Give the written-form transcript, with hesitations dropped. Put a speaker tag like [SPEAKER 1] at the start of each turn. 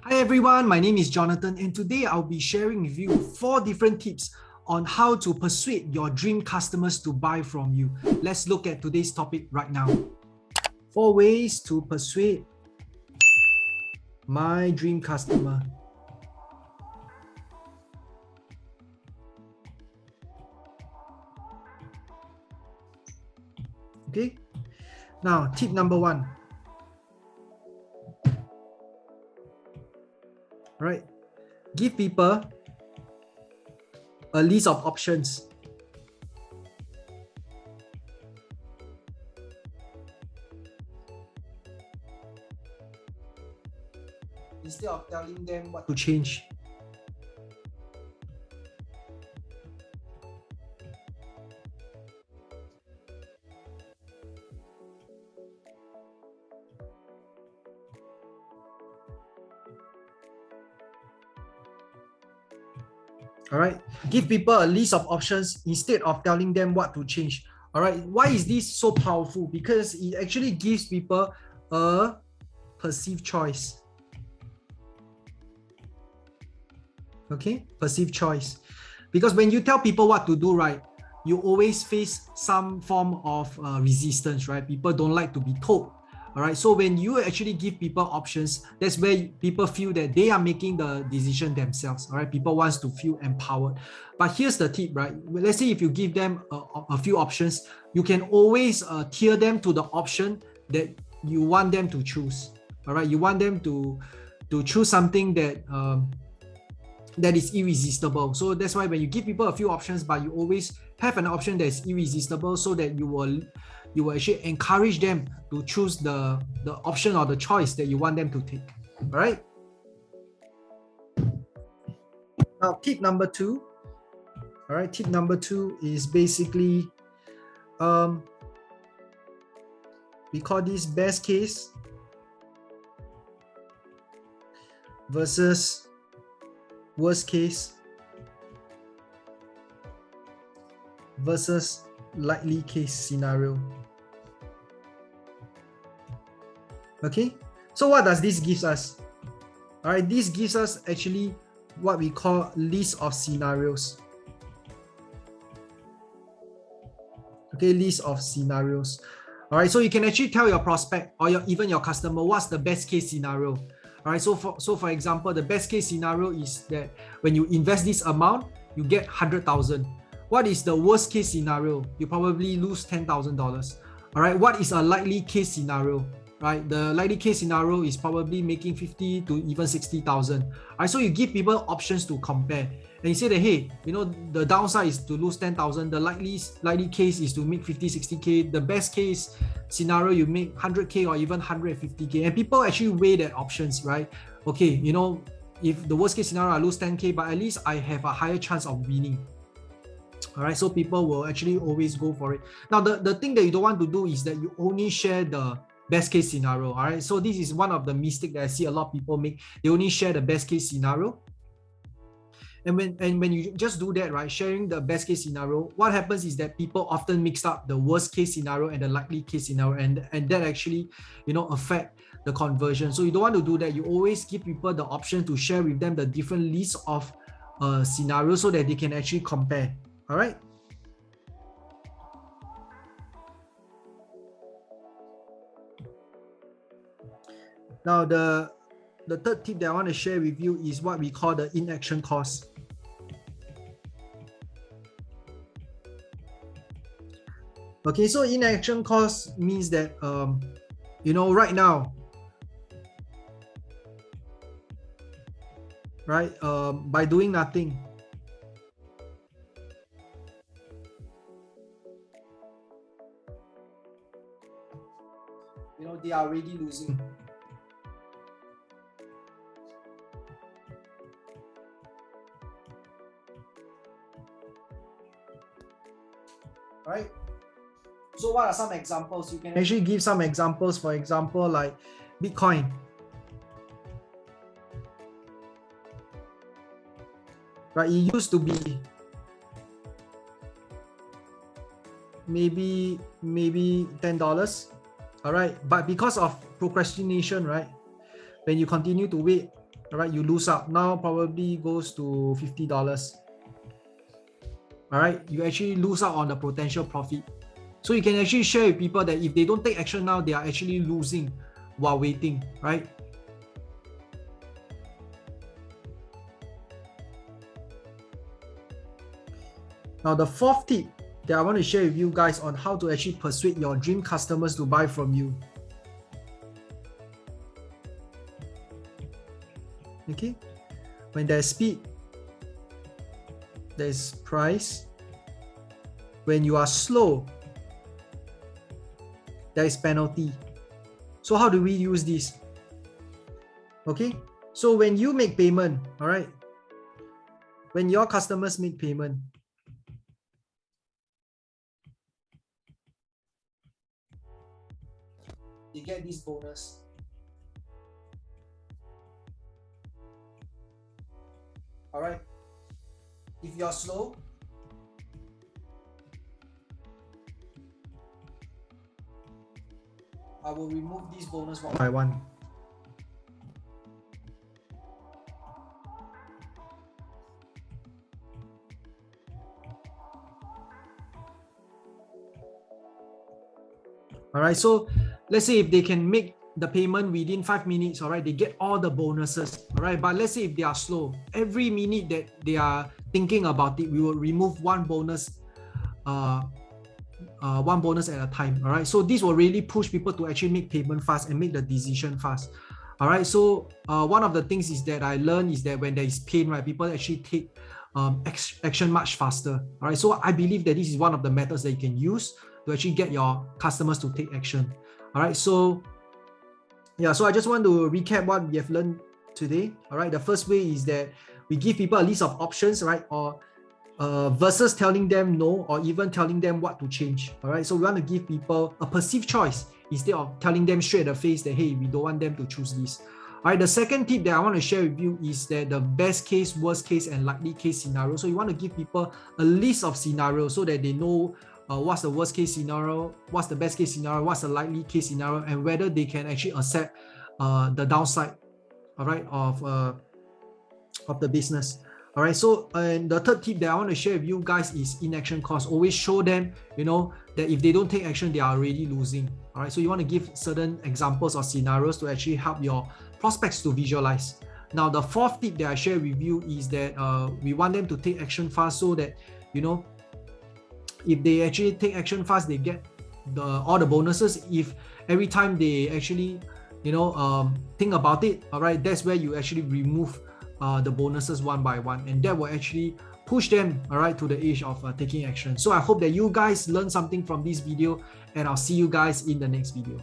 [SPEAKER 1] Hi everyone, my name is Jonathan and today I'll be sharing with you 4 different tips on how to persuade your dream customers to buy from you. Let's look at today's topic right now. 4 ways to persuade my dream customer. Okay, now tip number 1. Right, give people a list of options. Instead of telling them what to change. All right, give people a list of options instead of telling them what to change. All right, why is this so powerful? Because it actually gives people a perceived choice. Okay, perceived choice. Because when you tell people what to do, right, you always face some form of resistance, right? People don't like to be told. All right, so when you actually give people options, that's where people feel that they are making the decision themselves. All right, people wants to feel empowered. But here's the tip, right? Let's say if you give them a few options, you can always tier them to the option that you want them to choose. All right, you want them to choose something that that is irresistible. So that's why when you give people a few options, but you always have an option that is irresistible, so that you will actually encourage them to choose the option or the choice that you want them to take. All right. Now, tip number 2. All right, tip number 2 is basically we call this best case versus worst case versus likely case scenario. Okay, so what does this give us? All right, this gives us actually what we call list of scenarios. Okay, list of scenarios. All right, so you can actually tell your prospect or even your customer what's the best case scenario. All right, so for example, the best case scenario is that when you invest this amount, you get 100,000. What is the worst case scenario? You probably lose $10,000. All right, what is a likely case scenario? Right, the likely case scenario is probably making 50 to even 60,000. All right, so you give people options to compare, and you say that, hey, you know, the downside is to lose 10,000. The likely case is to make 50, 60K. The best case scenario, you make 100K or even 150K. And people actually weigh their options, right? Okay, you know, if the worst case scenario, I lose 10K, but at least I have a higher chance of winning. All right, so people will actually always go for it. Now, the thing that you don't want to do is that you only share the best case scenario. All right, so this is one of the mistakes that I see a lot of people make. They only share the best case scenario. And when you just do that, right, sharing the best case scenario, what happens is that people often mix up the worst case scenario and the likely case scenario, and that actually, you know, affect the conversion. So you don't want to do that. You always give people the option to share with them the different lists of scenarios so that they can actually compare. All right. Now the third tip that I want to share with you is what we call the inaction cost. Okay, so inaction cost means that you know, right now, right, by doing nothing, you know, they are already losing. Right? So what are some examples? You can actually give some examples. For example, like Bitcoin. Right? It used to be maybe $10. All right. But because of procrastination, right? When you continue to wait, all right, you lose out. Now probably goes to $50. All right, you actually lose out on the potential profit. So you can actually share with people that if they don't take action now, they are actually losing while waiting, right? Now the fourth tip that I want to share with you guys on how to actually persuade your dream customers to buy from you. Okay, when there's speed, there's price. When you are slow, there is penalty. So how do we use this? Okay, so when you make payment, all right, when your customers make payment, they get this bonus. All right, if you're slow, I will remove this bonus one by one. All right, so let's say if they can make the payment within 5 minutes, all right, they get all the bonuses, all right. But let's say if they are slow, every minute that they are thinking about it, we will remove one bonus at a time, all right. So this will really push people to actually make payment fast and make the decision fast, all right. So one of the things is that I learned is that when there is pain, right, people actually take action much faster, all right. So I believe that this is one of the methods that you can use to actually get your customers to take action, all right. So yeah, so I just want to recap what we have learned today, all right. The first way is that we give people a list of options, right, or versus telling them no or even telling them what to change, all right. So we want to give people a perceived choice instead of telling them straight in the face that, hey, we don't want them to choose this. All right, the second tip that I want to share with you is that the best case, worst case, and likely case scenario. So you want to give people a list of scenarios so that they know what's the worst case scenario, what's the best case scenario, what's the likely case scenario, and whether they can actually accept the downside, all right, of the business. All right, so and the third tip that I want to share with you guys is inaction cost. Always show them, you know, that if they don't take action, they are already losing. All right, so you want to give certain examples or scenarios to actually help your prospects to visualize. Now, the fourth tip that I share with you is that we want them to take action fast so that, you know, if they actually take action fast, they get all the bonuses. If every time they actually, you know, think about it, all right, that's where you actually remove the bonuses one by one, and that will actually push them, all right, to the edge of taking action. So I hope that you guys learned something from this video, and I'll see you guys in the next video.